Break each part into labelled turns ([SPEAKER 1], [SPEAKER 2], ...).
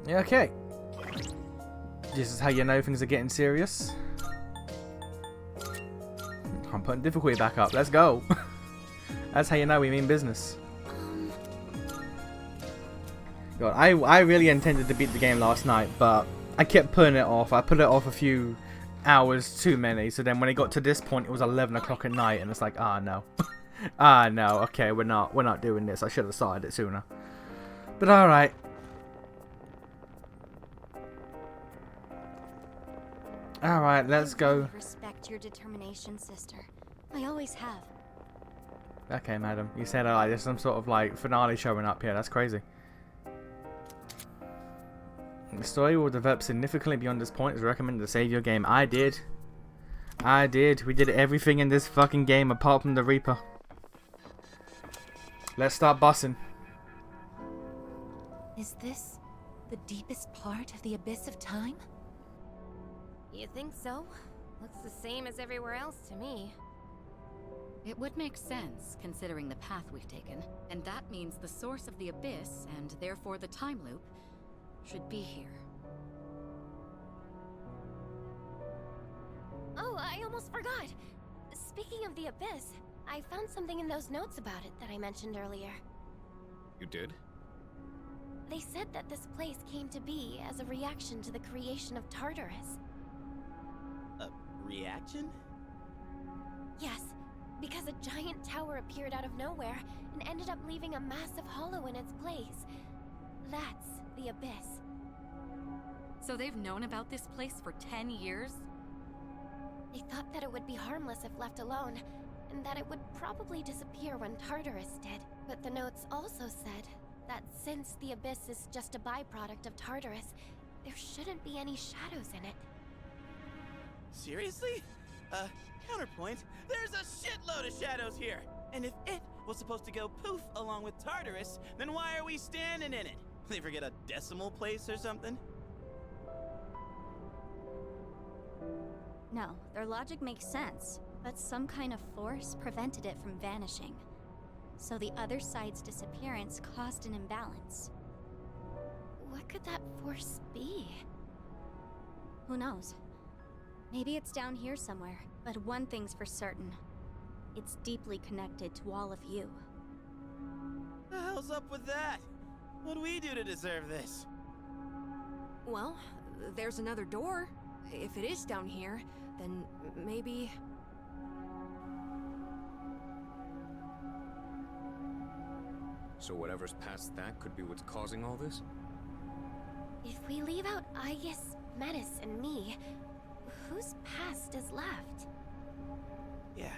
[SPEAKER 1] Yeah, okay. This is how you know things are getting serious. I'm putting difficulty back up. Let's go. That's how you know we mean business. God, I really intended to beat the game last night, but I kept putting it off. I put it off a few hours too many. So then when it got to this point, it was 11 o'clock at night, and it's like, ah, no. Ah, no. Okay, we're not doing this. I should have started it sooner. But all right. All right, let's go.
[SPEAKER 2] I really respect your determination, sister. I always have.
[SPEAKER 1] Okay, madam. You said there's some sort of like finale showing up here. That's crazy. The story will develop significantly beyond this point. It's recommended to save your game. I did. We did everything in this fucking game apart from the Reaper. Let's start bussing.
[SPEAKER 2] Is this the deepest part of the abyss of time?
[SPEAKER 3] You think so? Looks the same as everywhere else to me.
[SPEAKER 4] It would make sense, considering the path we've taken. And that means the source of the abyss, and therefore the time loop, should be here.
[SPEAKER 3] Oh, I almost forgot! Speaking of the abyss, I found something in those notes about it that I mentioned earlier.
[SPEAKER 5] You did?
[SPEAKER 3] They said that this place came to be as a reaction to the creation of Tartarus.
[SPEAKER 6] A reaction?
[SPEAKER 3] Yes, because a giant tower appeared out of nowhere and ended up leaving a massive hollow in its place. That's the abyss.
[SPEAKER 4] So they've known about this place for 10 years?
[SPEAKER 3] They thought that it would be harmless if left alone, and that it would probably disappear when Tartarus did. But the notes also said that since the abyss is just a byproduct of Tartarus, there shouldn't be any shadows in it.
[SPEAKER 6] Seriously? Counterpoint, there's a shitload of shadows here! And if it was supposed to go poof along with Tartarus, then why are we standing in it? They forget a decimal place or something?
[SPEAKER 2] No, their logic makes sense, but some kind of force prevented it from vanishing. So the other side's disappearance caused an imbalance.
[SPEAKER 3] What could that force be?
[SPEAKER 2] Who knows? Maybe it's down here somewhere, but one thing's for certain. It's deeply connected to all of you.
[SPEAKER 6] The hell's up with that? What do we do to deserve this?
[SPEAKER 7] Well, there's another door. If it is down here, then maybe...
[SPEAKER 5] So whatever's past that could be what's causing all this?
[SPEAKER 3] If we leave out Aigis, Menace, and me, whose past is left?
[SPEAKER 6] Yeah.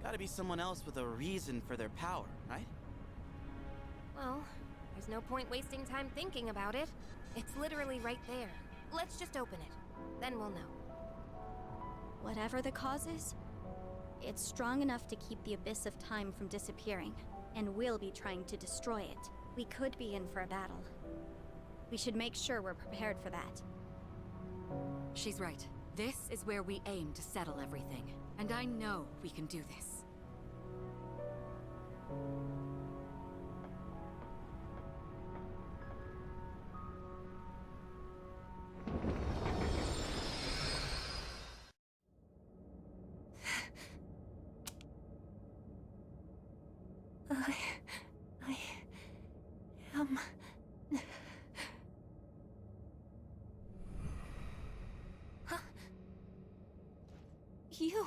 [SPEAKER 6] Gotta be someone else with a reason for their power, right?
[SPEAKER 3] Well, there's no point wasting time thinking about it. It's literally right there. Let's just open it. Then we'll know.
[SPEAKER 2] Whatever the cause is, it's strong enough to keep the abyss of time from disappearing, and we'll be trying to destroy it. We could be in for a battle. We should make sure we're prepared for that.
[SPEAKER 4] She's right. This is where we aim to settle everything. And I know we can do this.
[SPEAKER 2] I am... Huh? You...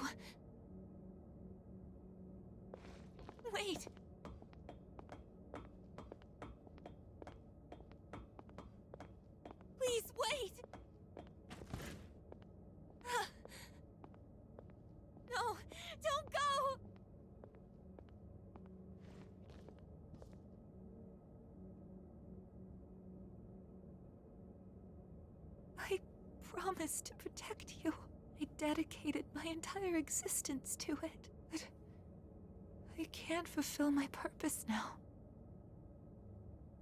[SPEAKER 2] Wait! Please, wait! No! Don't go! I promised to protect you. I dedicated my entire existence to it. But I can't fulfill my purpose now.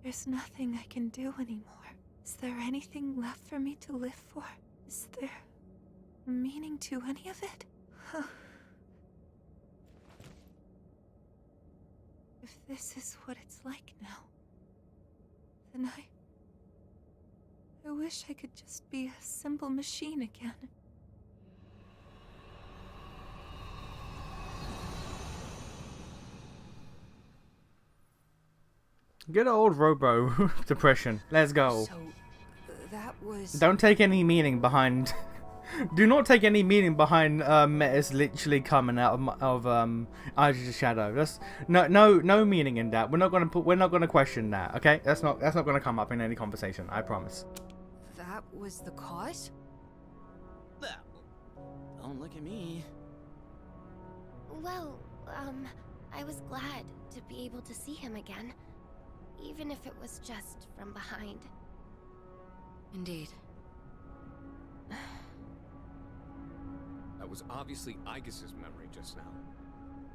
[SPEAKER 2] There's nothing I can do anymore. Is there anything left for me to live for? Is there meaning to any of it? If this is what it's like now, then
[SPEAKER 8] wish I could just be a simple machine again.
[SPEAKER 1] Good old Robo depression. Let's go.
[SPEAKER 7] So, that was...
[SPEAKER 1] Don't take any meaning behind. Do not take any meaning behind Metis literally coming out of Aigis' shadow. That's no meaning in that. We're not gonna question that. Okay, that's not gonna come up in any conversation. I promise.
[SPEAKER 7] That was the cause?
[SPEAKER 6] Well, don't look at me.
[SPEAKER 3] Well, I was glad to be able to see him again. Even if it was just from behind.
[SPEAKER 4] Indeed.
[SPEAKER 5] That was obviously Aigis' memory just now.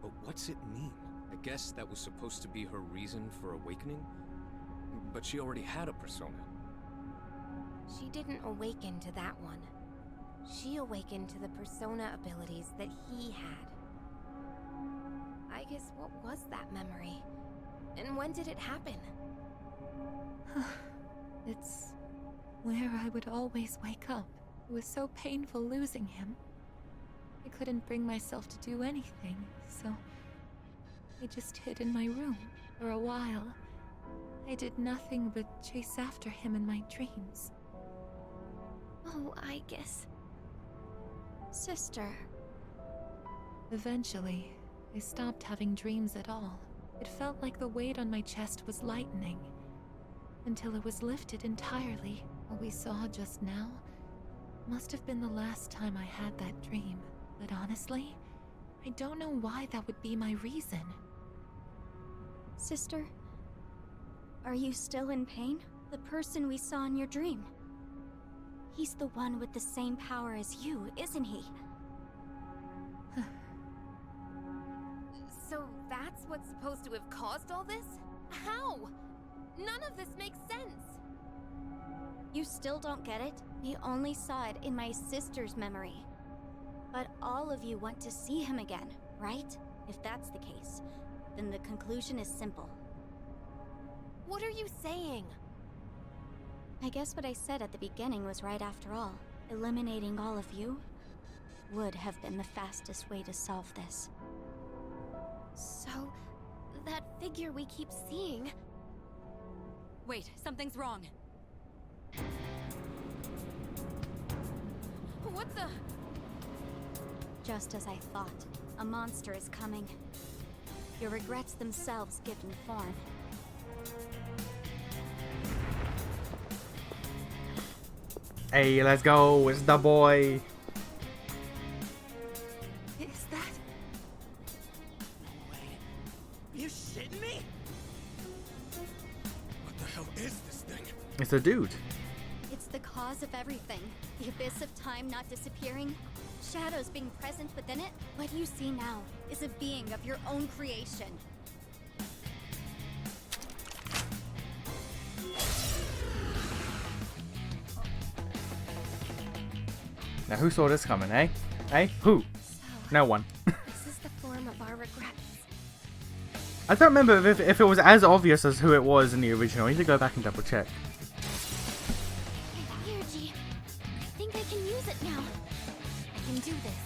[SPEAKER 5] But what's it mean? I guess that was supposed to be her reason for awakening? But she already had a persona.
[SPEAKER 3] She didn't awaken to that one. She awakened to the persona abilities that he had. I guess what was that memory? And when did it happen?
[SPEAKER 8] It's where I would always wake up. It was so painful losing him. I couldn't bring myself to do anything, so I just hid in my room for a while. I did nothing but chase after him in my dreams.
[SPEAKER 3] Oh, Aigis. Sister.
[SPEAKER 8] Eventually, I stopped having dreams at all. It felt like the weight on my chest was lightening, until it was lifted entirely. What we saw just now must have been the last time I had that dream. But honestly, I don't know why that would be my reason.
[SPEAKER 2] Sister, are you still in pain? The person we saw in your dream. He's the one with the same power as you, isn't he?
[SPEAKER 3] So that's what's supposed to have caused all this? How? None of this makes sense.
[SPEAKER 2] You still don't get it? We only saw it in my sister's memory. But all of you want to see him again, right? If that's the case, then the conclusion is simple.
[SPEAKER 3] What are you saying?
[SPEAKER 2] I guess what I said at the beginning was right after all. Eliminating all of you would have been the fastest way to solve this.
[SPEAKER 3] So, that figure we keep seeing...
[SPEAKER 4] Wait, something's wrong.
[SPEAKER 3] What the...
[SPEAKER 2] Just as I thought, a monster is coming. Your regrets themselves given form.
[SPEAKER 1] Hey, let's go. It's the boy.
[SPEAKER 8] Is that...
[SPEAKER 6] No way. Are you shitting me?
[SPEAKER 5] What the hell is this thing?
[SPEAKER 1] It's a dude.
[SPEAKER 2] It's the cause of everything. The abyss of time not disappearing. Shadows being present within it. What you see now is a being of your own creation.
[SPEAKER 1] Now who saw this coming, eh? Eh? Who?
[SPEAKER 3] So,
[SPEAKER 1] No one.
[SPEAKER 3] this is the form of our regrets.
[SPEAKER 1] I don't remember if it was as obvious as who it was in the original. I need to go back and double check.
[SPEAKER 3] My energy. I think I can use it now. I can do this.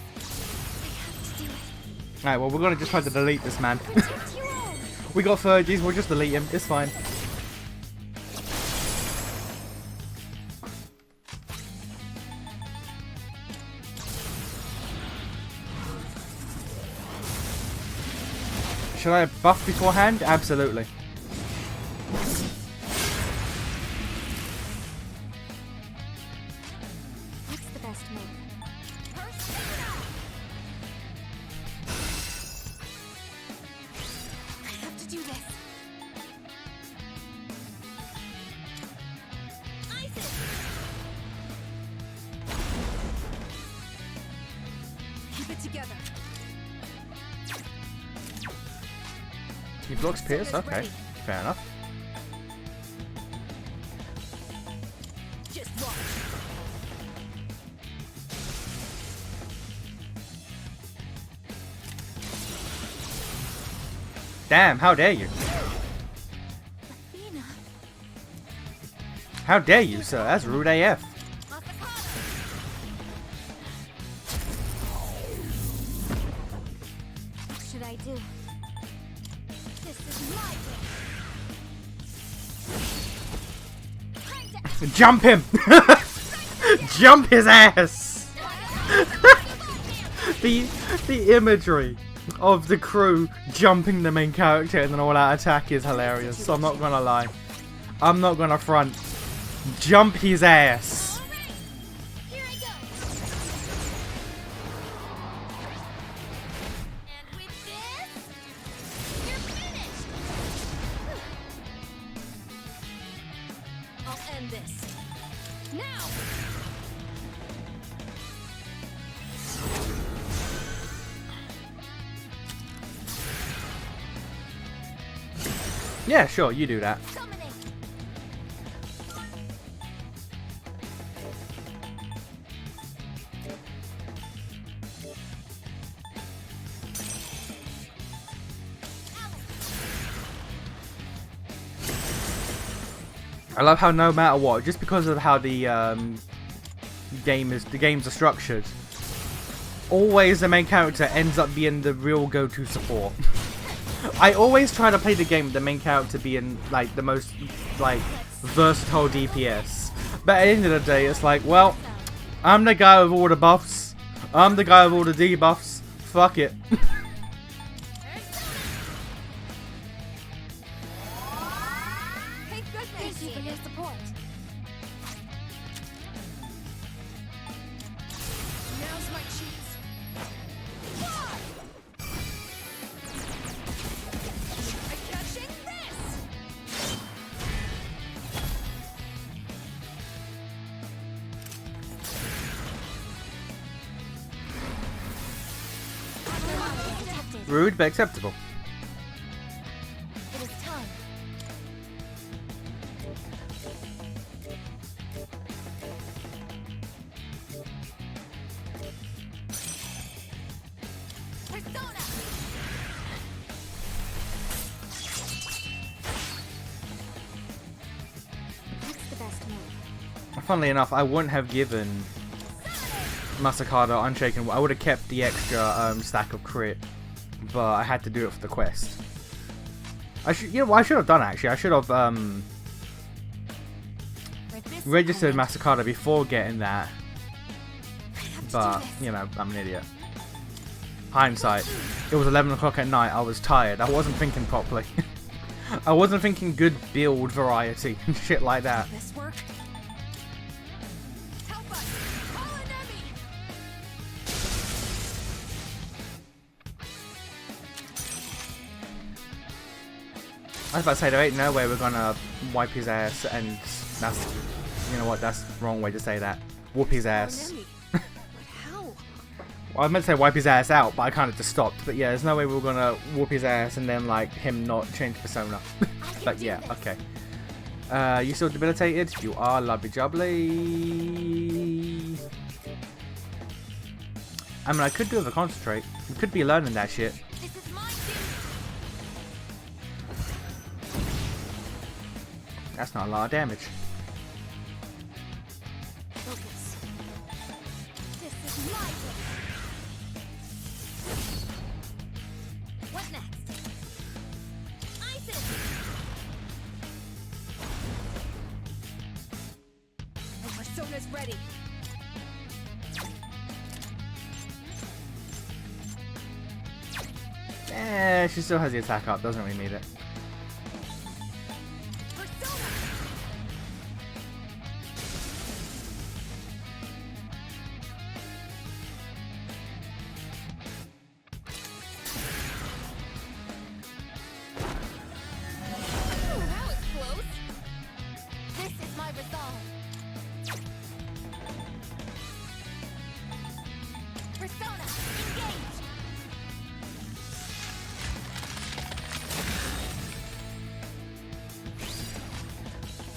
[SPEAKER 3] I have to do it.
[SPEAKER 1] Alright, well we're gonna just try to delete this man.
[SPEAKER 3] Protect your own.
[SPEAKER 1] We got Fergies, we'll just delete him. It's fine. Should I buff beforehand? Absolutely.
[SPEAKER 2] What's the best move?
[SPEAKER 3] I have to do this. Isis!
[SPEAKER 7] Keep it together.
[SPEAKER 1] He blocks Pierce? Okay. Fair enough.
[SPEAKER 7] Just watch.
[SPEAKER 1] Damn, how dare you?
[SPEAKER 8] Athena?
[SPEAKER 1] How dare you, sir? That's rude AF.
[SPEAKER 2] What should I do? This is my way.
[SPEAKER 1] Jump him! Jump his ass! the imagery of the crew jumping the main character in an all-out attack is hilarious, so I'm not gonna lie. I'm not gonna front. Jump his ass!
[SPEAKER 2] Here I go. And with this, you're finished.
[SPEAKER 7] I'll end this. Now!
[SPEAKER 1] Yeah, sure, you do that.
[SPEAKER 2] Summoning.
[SPEAKER 1] I love how no matter what, just because of how the games are structured, always the main character ends up being the real go-to support. I always try to play the game with the main character being like the most like versatile DPS, but at the end of the day, it's like, well, I'm the guy with all the buffs, I'm the guy with all the debuffs. Fuck it.
[SPEAKER 2] Thank goodness. Thank you for your support.
[SPEAKER 7] Now's my chance. I'm catching this!
[SPEAKER 1] Rude but acceptable.
[SPEAKER 2] It is time. Persona. What's the best move?
[SPEAKER 1] Funnily enough, I wouldn't have given Masakada Unshaken. I would have kept the extra stack of crit, but I had to do it for the quest. I should, you know, what I should have done actually. I should have registered Masakada before getting that, but you know, I'm an idiot. Hindsight. It was 11 o'clock at night. I was tired. I wasn't thinking properly. I wasn't thinking good build variety and shit like that.
[SPEAKER 7] This work? Help us! Call an enemy!
[SPEAKER 1] I was about to say, there ain't no way we're gonna wipe his ass, and that's, you know what, that's the wrong way to say that. Whoop his ass.
[SPEAKER 7] An enemy. But how?
[SPEAKER 1] Well, I meant to say wipe his ass out, but I kind of just stopped. But yeah, there's no way we're gonna whoop his ass and then like him not change persona. But yeah, okay. You still debilitated? You are, lovely jubbly. I mean, I could do with a concentrate. We could be learning that shit.
[SPEAKER 2] This is my duty.
[SPEAKER 1] That's not a lot of damage.
[SPEAKER 2] Focus. This is my way. What next? Isis!
[SPEAKER 7] My persona's ready.
[SPEAKER 1] She still has the attack up. Doesn't really need it.
[SPEAKER 7] Persona! Ooh, that was close.
[SPEAKER 2] This is my resolve. Persona, engage!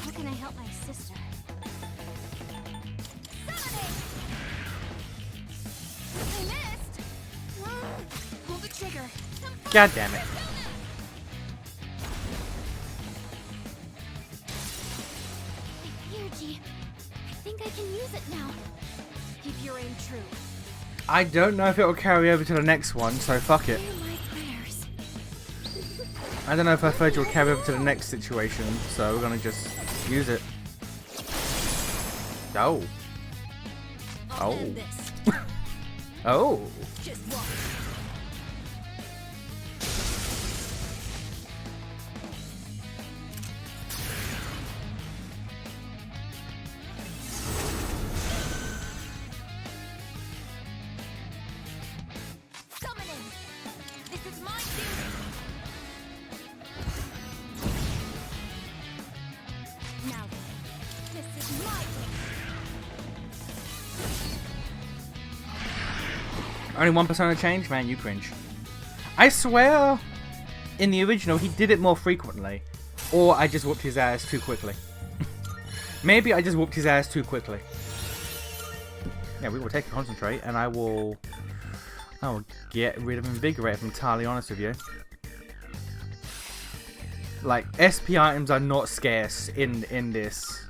[SPEAKER 2] How can I help my sister? Summoning! I missed!
[SPEAKER 7] Pull the trigger.
[SPEAKER 1] God damn it.
[SPEAKER 3] Here, G. I think I can use it now.
[SPEAKER 7] Keep your aim true.
[SPEAKER 1] I don't know if it will carry over to the next one, so fuck it.
[SPEAKER 3] Hear my prayers.
[SPEAKER 1] I don't know if her fudge will carry over to the next situation, so we're gonna just use it. Oh.
[SPEAKER 7] I'll
[SPEAKER 1] Oh.
[SPEAKER 7] end this.
[SPEAKER 1] Oh.
[SPEAKER 7] Just walk.
[SPEAKER 3] Summoning! This is my duty! Now then, this is my wish!
[SPEAKER 1] Only 1% change? Man, you cringe. I swear, in the original, he did it more frequently. Or I just whooped his ass too quickly. Maybe I just whooped his ass too quickly. Yeah, we will take a concentrate, and I will get rid of Invigorate, if I'm entirely honest with you. Like, SP items are not scarce in this.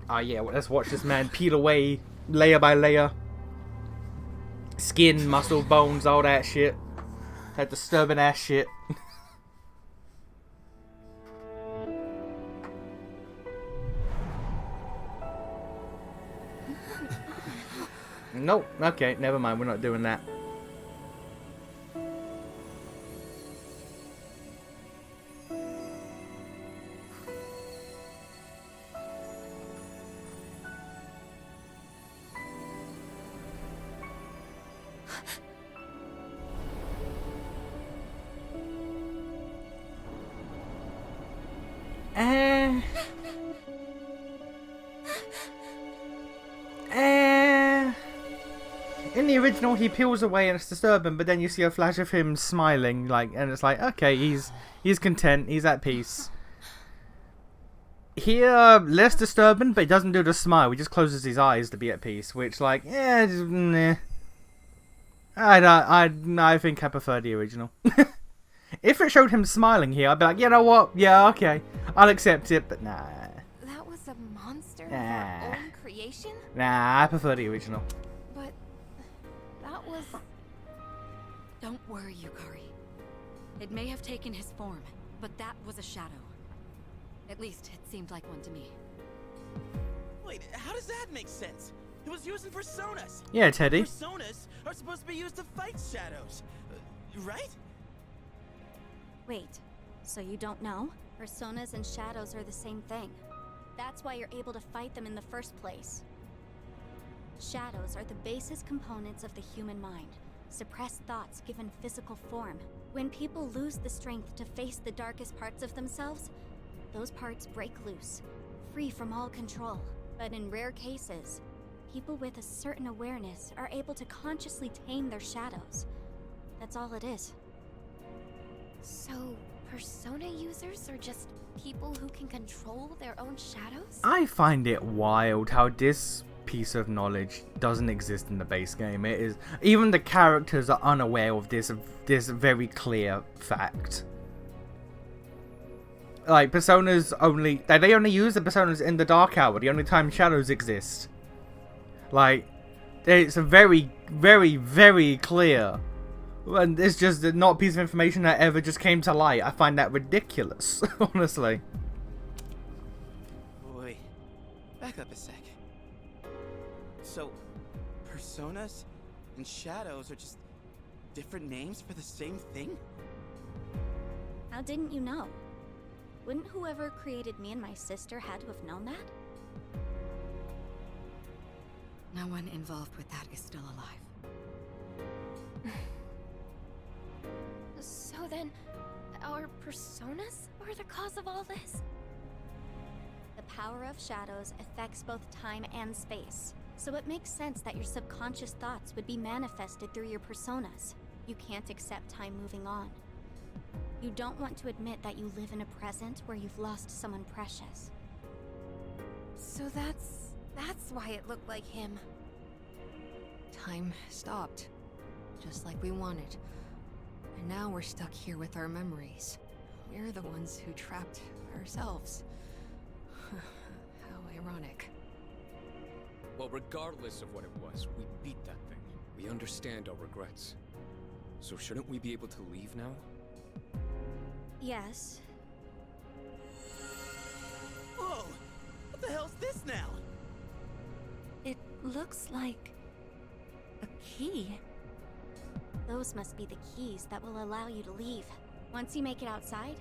[SPEAKER 1] Yeah, well, let's watch this man peel away layer by layer. Skin, muscle, bones, all that shit. That disturbing ass shit. Nope. Okay, never mind. We're not doing that. In the original, he peels away and it's disturbing, but then you see a flash of him smiling, like, and it's like, okay, he's content, he's at peace. Here, less disturbing, but he doesn't do the smile. He just closes his eyes to be at peace, which, like, yeah, just, nah. I think I prefer the original. If it showed him smiling here, I'd be like, you know what? Yeah, okay, I'll accept it, but nah.
[SPEAKER 3] That was a monster of
[SPEAKER 1] Nah.
[SPEAKER 3] our own creation?
[SPEAKER 1] Nah, I prefer the original.
[SPEAKER 3] But that was...
[SPEAKER 4] Don't worry, Yukari. It may have taken his form, but that was a shadow. At least, it seemed like one to me.
[SPEAKER 6] Wait, how does that make sense? It was using personas.
[SPEAKER 1] Yeah, Teddy.
[SPEAKER 6] Personas are supposed to be used to fight shadows, right?
[SPEAKER 2] Wait, so you don't know? Personas and shadows are the same thing. That's why you're able to fight them in the first place. Shadows are the basis components of the human mind. Suppressed thoughts given physical form. When people lose the strength to face the darkest parts of themselves, those parts break loose, free from all control. But in rare cases, people with a certain awareness are able to consciously tame their shadows. That's all it is.
[SPEAKER 3] So, persona users are just people who can control their own shadows?
[SPEAKER 1] I find it wild how this piece of knowledge doesn't exist in the base game. It is, even the characters are unaware of this very clear fact. Like, personas only, they only use the personas in the Dark Hour, the only time shadows exist. Like, it's a very, very, very clear. And it's just not a piece of information that ever just came to light. I find that ridiculous, honestly.
[SPEAKER 6] Wait, back up a sec. So, personas and shadows are just different names for the same thing?
[SPEAKER 2] How didn't you know? Wouldn't whoever created me and my sister had to have known that?
[SPEAKER 4] No one involved with that is still alive.
[SPEAKER 3] So then, our personas are the cause of all this?
[SPEAKER 2] The power of shadows affects both time and space. So it makes sense that your subconscious thoughts would be manifested through your personas. You can't accept time moving on. You don't want to admit that you live in a present where you've lost someone precious.
[SPEAKER 3] So that's why it looked like him.
[SPEAKER 7] Time stopped. Just like we wanted. And now we're stuck here with our memories. we're the ones who trapped ourselves. How ironic.
[SPEAKER 5] Well, regardless of what it was, we beat that thing. We understand our regrets. So shouldn't we be able to leave now?
[SPEAKER 2] Yes.
[SPEAKER 6] Whoa! What the hell's this now?
[SPEAKER 8] It looks like a key.
[SPEAKER 2] Those must be the keys that will allow you to leave. Once you make it outside,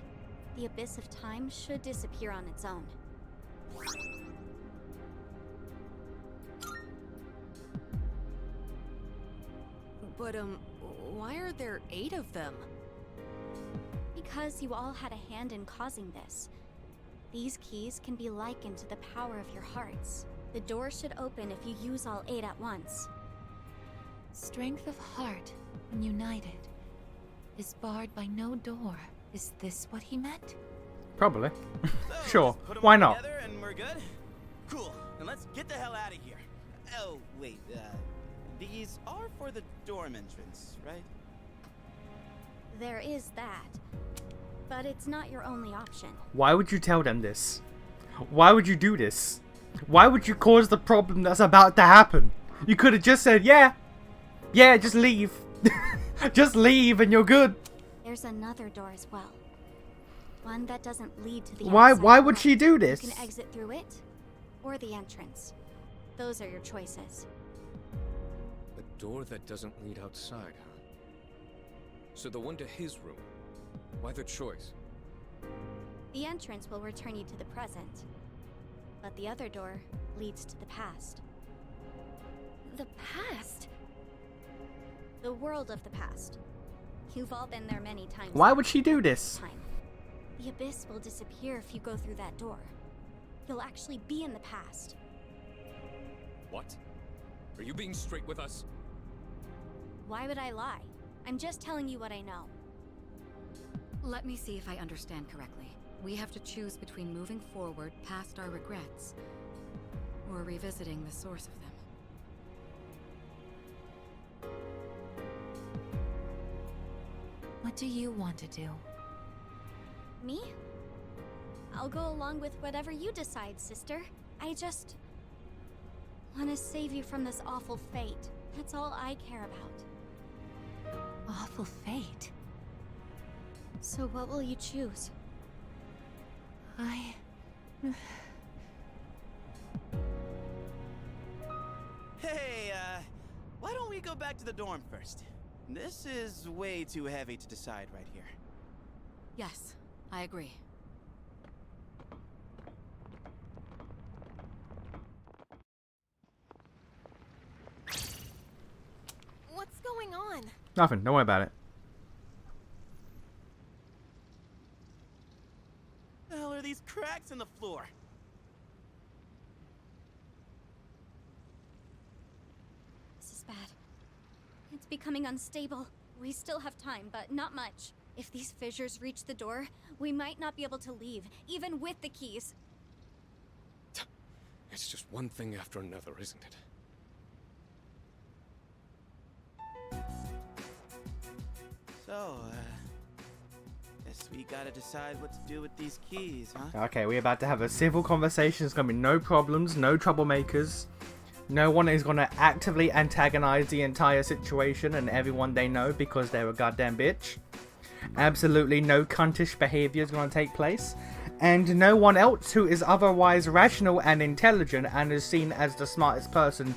[SPEAKER 2] the abyss of time should disappear on its own.
[SPEAKER 7] But, why are there 8 of them?
[SPEAKER 2] Because you all had a hand in causing this. These keys can be likened to the power of your hearts. The door should open if you use all 8 at once.
[SPEAKER 8] Strength of heart, when united, is barred by no door. Is this what he meant?
[SPEAKER 1] Probably.
[SPEAKER 6] So,
[SPEAKER 1] Sure.
[SPEAKER 6] just put 'em
[SPEAKER 1] Why
[SPEAKER 6] all
[SPEAKER 1] not?
[SPEAKER 6] together and we're good? Cool. Then let's get the hell out of here. Oh, wait, these are for the dorm entrance, right?
[SPEAKER 2] There is that. But it's not your only option.
[SPEAKER 1] Why would you tell them this? Why would you do this? Why would you cause the problem that's about to happen? You could have just said, yeah, just leave. Just leave and you're good.
[SPEAKER 2] There's another door as well. One that doesn't lead to the
[SPEAKER 1] Why
[SPEAKER 2] outside
[SPEAKER 1] would
[SPEAKER 2] world.
[SPEAKER 1] she do this?
[SPEAKER 2] You can exit through it, or the entrance. Those are your choices.
[SPEAKER 5] A door that doesn't lead outside, huh? So the one to his room. Why the choice?
[SPEAKER 2] The entrance will return you to the present. But the other door leads to the past.
[SPEAKER 3] The past?
[SPEAKER 2] The world of the past. You've all been there many times.
[SPEAKER 1] Why would she do this?
[SPEAKER 2] Time. The abyss will disappear if you go through that door. You'll actually be in the past.
[SPEAKER 5] What? Are you being straight with us?
[SPEAKER 2] Why would I lie? I'm just telling you what I know.
[SPEAKER 4] Let me see if I understand correctly. We have to choose between moving forward past our regrets or revisiting the source of them.
[SPEAKER 8] What do you want to do?
[SPEAKER 2] Me? I'll go along with whatever you decide, sister. I just want to save you from this awful fate. That's all I care about.
[SPEAKER 8] Awful fate.
[SPEAKER 2] So what will you choose?
[SPEAKER 6] Hey, why don't we go back to the dorm first? This is way too heavy to decide right here.
[SPEAKER 4] Yes, I agree.
[SPEAKER 3] What's going on?
[SPEAKER 1] Nothing. Don't worry about it.
[SPEAKER 6] The hell are these cracks in the floor?
[SPEAKER 2] This is bad. It's becoming unstable. We still have time, but not much. If these fissures reach the door, we might not be able to leave, even with the keys.
[SPEAKER 5] It's just one thing after another, isn't it?
[SPEAKER 6] So, guess we gotta decide what to do with these keys, huh?
[SPEAKER 1] Okay, we're about to have a civil conversation. There's gonna be no problems, no troublemakers. No one is gonna actively antagonize the entire situation and everyone they know because they're a goddamn bitch. Absolutely no cuntish behavior is gonna take place. And no one else who is otherwise rational and intelligent and is seen as the smartest person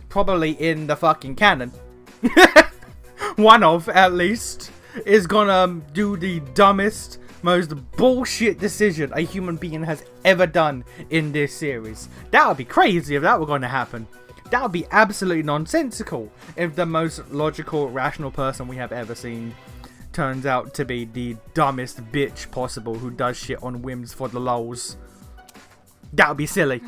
[SPEAKER 1] probably in the fucking canon. One of, at least, is gonna do the dumbest, most bullshit decision a human being has ever done in this series. That would be crazy if that were going to happen. That would be absolutely nonsensical if the most logical, rational person we have ever seen turns out to be the dumbest bitch possible who does shit on whims for the lols. That would be silly.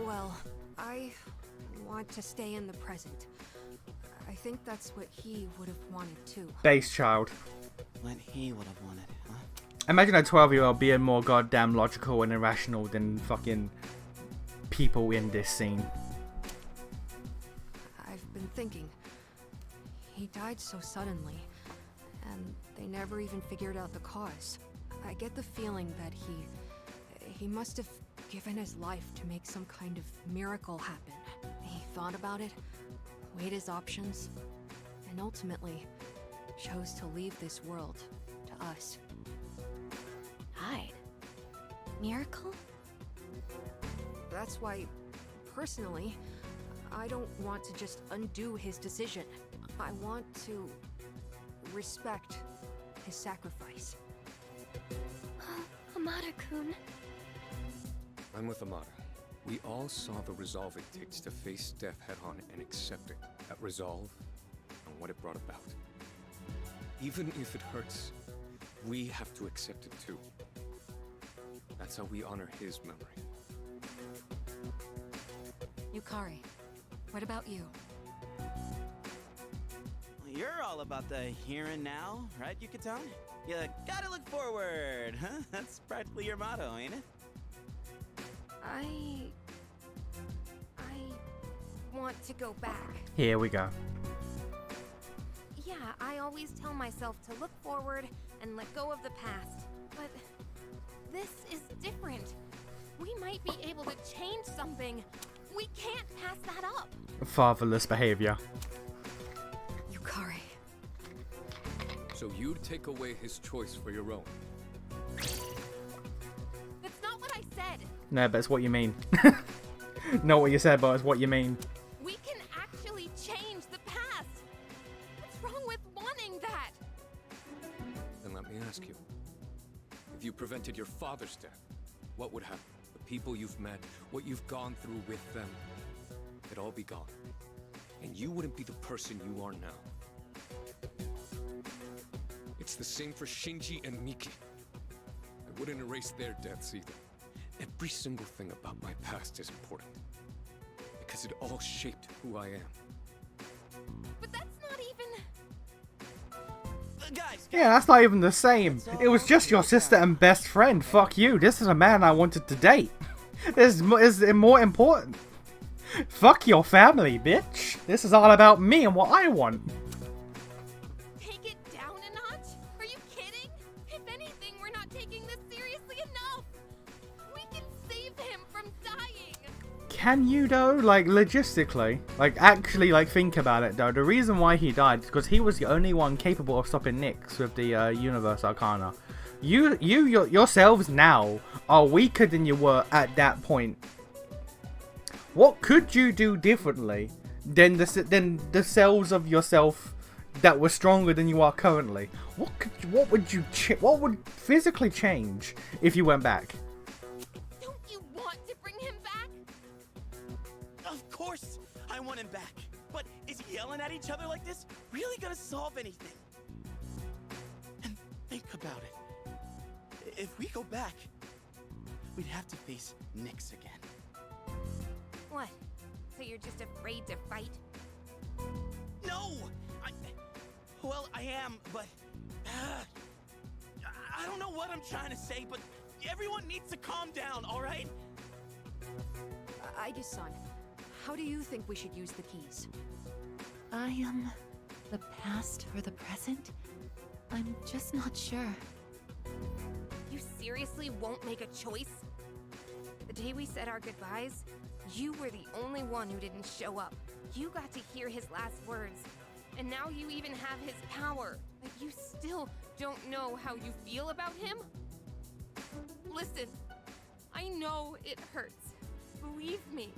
[SPEAKER 7] Well, I want to stay in the present. I think that's what he would have wanted too.
[SPEAKER 1] Base child.
[SPEAKER 6] What he would have wanted, huh?
[SPEAKER 1] Imagine a 12-year-old being more goddamn logical and irrational than fucking people in this scene.
[SPEAKER 7] I've been thinking. He died so suddenly, and they never even figured out the cause. I get the feeling that he must have given his life to make some kind of miracle happen. He thought about it, weighed his options, and ultimately chose to leave this world to us.
[SPEAKER 2] Hide? Miracle?
[SPEAKER 7] That's why, personally, I don't want to just undo his decision. I want to respect his sacrifice.
[SPEAKER 3] Amada-kun.
[SPEAKER 5] I'm with Amada. We all saw the resolve it takes to face death head-on and accept it. That resolve and what it brought about. Even if it hurts, we have to accept it too. That's how we honor his memory.
[SPEAKER 4] Yukari, what about you?
[SPEAKER 6] You're all about the here and now, right, Yucatan? You gotta look forward, huh? That's practically your motto, ain't it?
[SPEAKER 7] I want to go back.
[SPEAKER 1] Here we go.
[SPEAKER 3] Yeah, I always tell myself to look forward and let go of the past. But this is different. We might be able to change something. We can't pass that up.
[SPEAKER 1] Fatherless behavior.
[SPEAKER 4] Yukari.
[SPEAKER 5] So you'd take away his choice for your own.
[SPEAKER 3] That's not what I said.
[SPEAKER 1] No, but it's what you mean. Not what you said, but it's what you mean.
[SPEAKER 3] We can actually change the past. What's wrong with wanting that?
[SPEAKER 5] Then let me ask you. If you prevented your father's death, what would happen? The people you've met, what you've gone through with them, it'd all be gone. And you wouldn't be the person you are now. It's the same for Shinji and Miki. I wouldn't erase their deaths either. Every single thing about my past is important. Because it all shaped who I am.
[SPEAKER 3] But that's not even...
[SPEAKER 6] Guys!
[SPEAKER 1] Yeah, that's not even the same. It was just your sister and best friend. Fuck you. This is a man I wanted to date. This is more important. Fuck your family, bitch. This is all about me and what I want.
[SPEAKER 3] Take it down a notch? Are you kidding? If anything, we're not taking this seriously enough. We can save him from dying.
[SPEAKER 1] Can you though? Like logistically? Like actually like think about it though. The reason why he died is because he was the only one capable of stopping Nyx with the Universe Arcana. Yourselves now are weaker than you were at that point. What could you do differently than the cells of yourself that were stronger than you are currently? What would physically change if you went back?
[SPEAKER 3] Don't you want to bring him back?
[SPEAKER 6] Of course I want him back. But is yelling at each other like this really gonna solve anything? And think about it. If we go back, we'd have to face Nyx again.
[SPEAKER 3] What? So you're just afraid to fight?
[SPEAKER 6] No! Well, I am, but... I don't know what I'm trying to say, but everyone needs to calm down, alright?
[SPEAKER 7] Aigis-san, how do you think we should use the keys?
[SPEAKER 8] I am the past or the present? I'm just not sure.
[SPEAKER 3] You seriously won't make a choice? The day we said our goodbyes, you were the only one who didn't show up. You got to hear his last words. And now you even have his power. But you still don't know how you feel about him? Listen, I know it hurts. Believe me.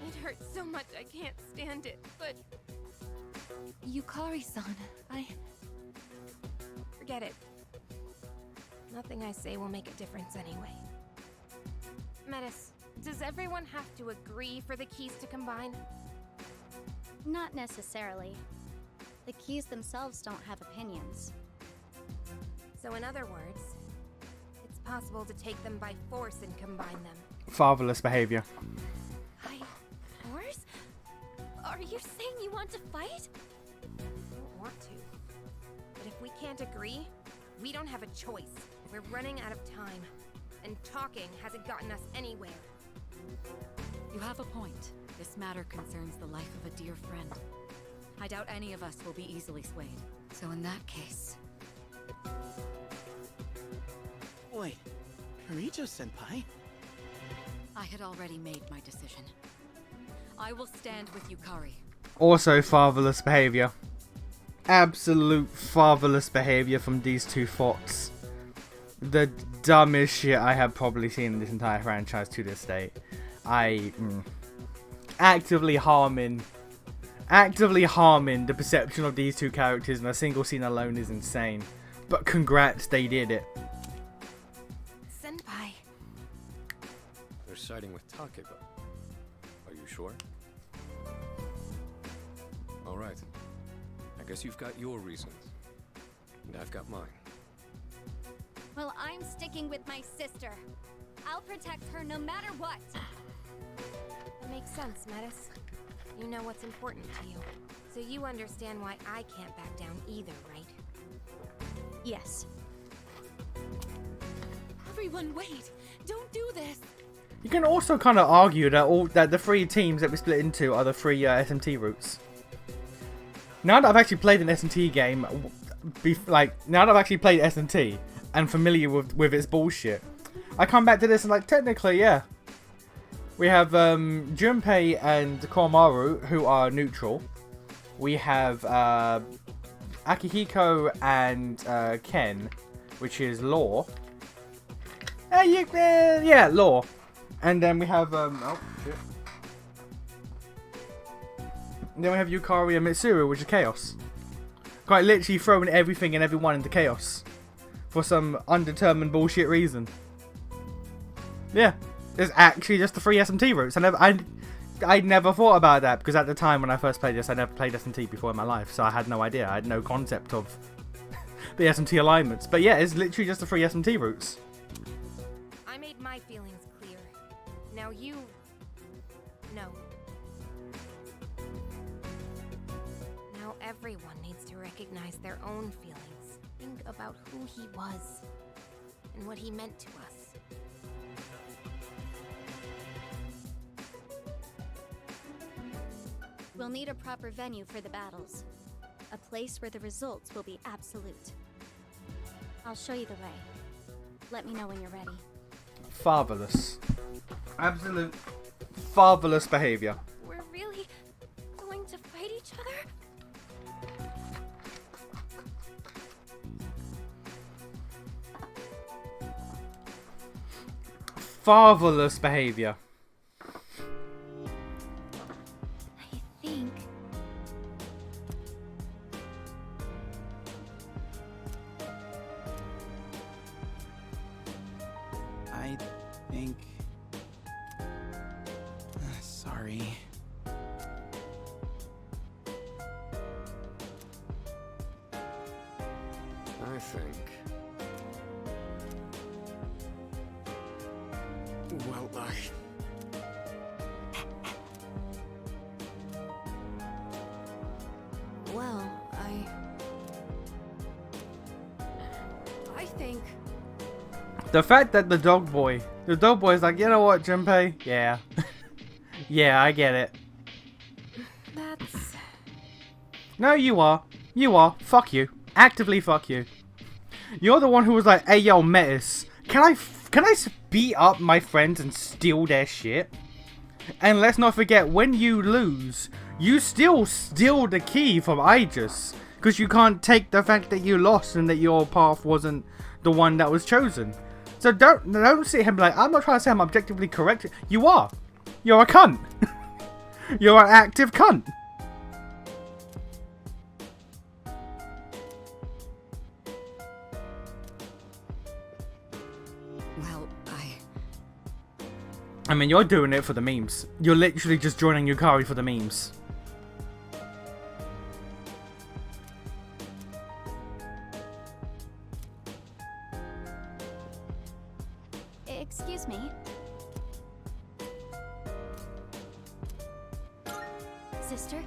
[SPEAKER 3] It hurts so much I can't stand it, but...
[SPEAKER 8] Yukari-san,
[SPEAKER 3] Forget it. Nothing I say will make a difference anyway. Metis, does everyone have to agree for the keys to combine?
[SPEAKER 2] Not necessarily. The keys themselves don't have opinions.
[SPEAKER 3] So in other words, it's possible to take them by force and combine them.
[SPEAKER 1] Fatherless behavior.
[SPEAKER 3] By force? Are you saying you want to fight? I don't want to. But if we can't agree, we don't have a choice. We're running out of time. And talking hasn't gotten us anywhere.
[SPEAKER 4] You have a point. This matter concerns the life of a dear friend. I doubt any of us will be easily swayed. So in that case...
[SPEAKER 6] Wait, Kirijo-senpai?
[SPEAKER 4] I had already made my decision. I will stand with Yukari.
[SPEAKER 1] Also fatherless behavior. Absolute fatherless behavior from these two fots. The dumbest shit I have probably seen in this entire franchise to this date. Actively harming the perception of these two characters in a single scene alone is insane. But congrats, they did it.
[SPEAKER 3] Senpai.
[SPEAKER 5] They're siding with Takeba. Are you sure? All right. I guess you've got your reasons. And I've got mine.
[SPEAKER 2] Well, I'm sticking with my sister. I'll protect her no matter what.
[SPEAKER 3] That makes sense, Metis. You know what's important to you. So you understand why I can't back down either, right?
[SPEAKER 2] Yes.
[SPEAKER 8] Everyone, wait! Don't do this!
[SPEAKER 1] You can also kind of argue that the three teams that we split into are the three SMT routes. Now that I've actually played an SMT game, now that I've actually played SMT and familiar with its bullshit, I come back to this and like, technically, yeah. We have Junpei and Komaru, who are neutral. We have Akihiko and Ken, which is law. Yeah, law. And then we have oh shit. And then we have Yukari and Mitsuru, which is chaos. Quite literally throwing everything and everyone into chaos for some undetermined bullshit reason. Yeah, it's actually just the three SMT routes. I never thought about that because at the time when I first played this, I never played SMT before in my life, so I had no idea. I had no concept of the SMT alignments. But yeah, it's literally just the three SMT routes.
[SPEAKER 3] I made my feelings clear. Now you... know. Now everyone needs to recognize their own feelings. Think about who he was and what he meant to us.
[SPEAKER 2] We'll need a proper venue for the battles. A place where the results will be absolute. I'll show you the way. Let me know when you're ready.
[SPEAKER 1] Fatherless. Absolute fatherless behavior.
[SPEAKER 3] We're really going to fight each other?
[SPEAKER 1] Fatherless behavior.
[SPEAKER 2] I think...
[SPEAKER 6] Sorry.
[SPEAKER 5] I think... Well,
[SPEAKER 7] Well, I think...
[SPEAKER 1] The fact that the dog boy is like, you know what, Junpei? Yeah. Yeah, I get it.
[SPEAKER 3] That's...
[SPEAKER 1] No, you are. You are. Fuck you. Actively fuck you. You're the one who was like, hey, yo, Metis, can I beat up my friends and steal their shit? And let's not forget, when you lose, you still steal the key from Aigis. Because you can't take the fact that you lost and that your path wasn't the one that was chosen. So don't sit here and be like, I'm not trying to say I'm objectively correct. You are. You're a cunt. You're an active cunt.
[SPEAKER 4] Well,
[SPEAKER 1] I mean, you're doing it for the memes. You're literally just joining Yukari for the memes.
[SPEAKER 2] Excuse me. Sister?